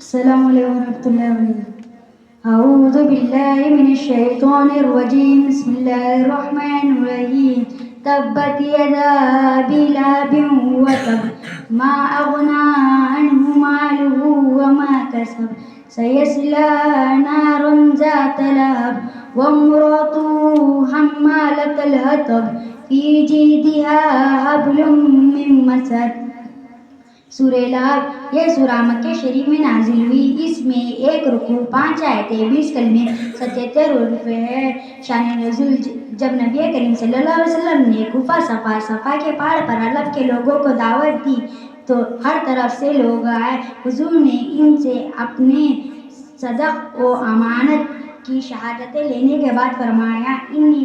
السلام علیکم ورحمۃ اللہ وبرکاتہ۔ اعوذ باللہ من الشیطان الرجیم، بسم اللہ الرحمن الرحیم۔ تبت یدا ابی لہب وتب، ما اغنی عنہ مالہ وما کسب، سیصلی نارا ذات لہب وامرأته حمالة الحطب، فی جیدها حبل من مسد۔ سورہ لہب یہ سورہ مکہ شریف میں نازل ہوئی۔ اس میں 1 رکوع 5 آیتیں 20 کلمے 77 حروف ہے۔ شان نزول: جب نبی کریم صلی اللہ علیہ وسلم نے کوفہ صفا کے پہاڑ پر عرب کے لوگوں کو دعوت دی تو ہر طرف سے لوگ آئے۔ حضور نے ان سے اپنے صدق و امانت کی شہادتیں لینے کے بعد فرمایا: انی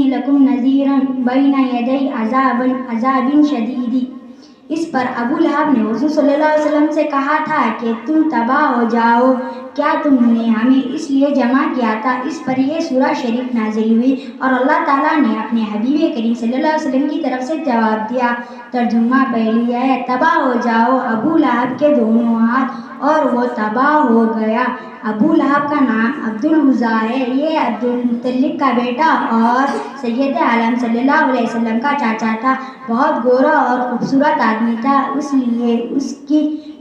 لکم نذیر بین یدی عذاب شدید۔ اس پر ابو لہب نے حضور صلی اللہ علیہ وسلم سے کہا تھا کہ تم تباہ ہو جاؤ، کیا تم نے ہمیں اس لیے جمع کیا تھا؟ اس پر یہ سورہ شریف نازل ہوئی اور اللہ تعالیٰ نے اپنے حبیب کریم صلی اللہ علیہ وسلم کی طرف سے جواب دیا۔ ترجمہ: پہلی ہے تباہ ہو جاؤ ابو لہب کے دونوں ہاتھ، اور وہ تباہ ہو گیا۔ ابو لہب کا نام عبد العزیٰ ہے۔ یہ عبد المطلب کا بیٹا اور سید عالم صلی اللہ علیہ وسلم کا چاچا تھا۔ بہت گورا اور خوبصورت آدمی تھا، اس لیے اس کی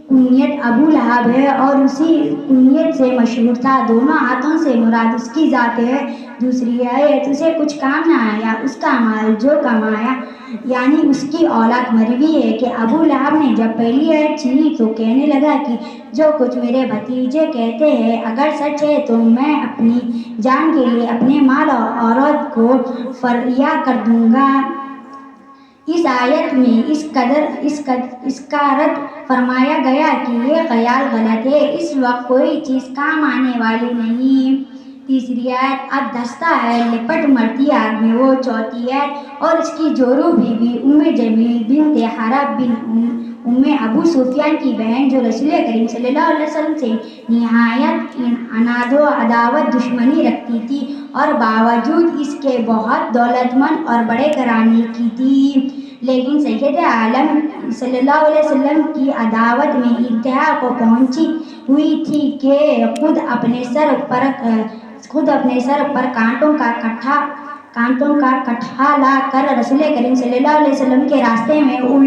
کنیت ابو لہب ہے اور اسی کنیت سے مشہور تھا۔ دونوں ہاتھوں سے مراد اس کی ذات ہے۔ دوسری آیت: اسے کچھ کام نہ آیا اس کا مال جو کمایا، یعنی اس کی اولاد۔ مروی ہے کہ ابو لہب نے جب پہلی آیت سنی تو کہنے لگا کہ جو کچھ میرے بھتیجے کہتے ہیں اگر سچ ہے تو میں اپنی جان کے لیے اپنے مال اور عورت کو فدیہ کر دوں گا۔ اس آیت میں اس کا رد فرمایا گیا کہ یہ خیال غلط ہے، اس وقت کوئی چیز کام آنے والی نہیں۔ تیسری آیت: اب دھستا ہے لپٹ مرتی آگ میں وہ۔ چوتھی آیت: اور اس کی جورو بیوی جمیل بنت حرب بن ابو سفیان کی بہن، جو رسول کریم صلی اللہ علیہ وسلم سے نہایت عناد و عداوت دشمنی رکھتی تھی اور باوجود اس کے بہت دولت مند اور بڑے گھرانے کی تھی، لیکن سید عالم صلی اللہ علیہ وسلم کی عداوت میں انتہا کو پہنچی ہوئی تھی کہ خود اپنے سر پر کانٹوں کا کٹھا لا کر رسول کریم صلی اللہ علیہ وسلم کے راستے میں اڑ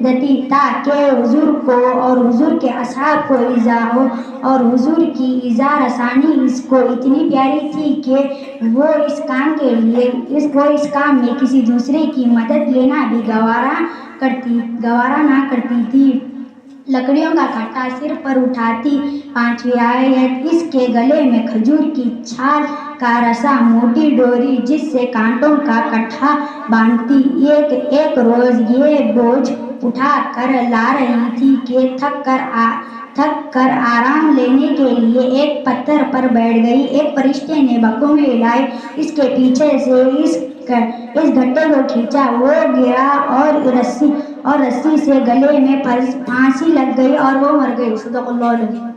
دیتی تاکہ حضور کو اور حضور کے اصحاب کو ایذا ہو، اور حضور کی ایذا رسانی اس کو اتنی پیاری تھی کہ وہ اس کام میں کسی دوسرے کی مدد لینا بھی گوارا نہ کرتی تھی۔ لکڑیوں کا کٹا سر پر اٹھاتی۔ پانچویں آیت: اس کے گلے میں کھجور کی چھال کا رسا موٹی ڈوری جس سے کانٹوں کا کٹھا باندھتی۔ ایک روز یہ بوجھ اٹھا کر لا رہی تھی کہ تھک کر آرام لینے کے لیے ایک پتھر پر بیٹھ گئی۔ ایک فرشتے نے بکوں میں ہلائے، اس کے پیچھے سے اس گھٹے کو کھینچا، وہ گرا اور رسی سے گلے میں پھانسی لگ گئی اور وہ مر گئی۔ صدق اللہ العظیم۔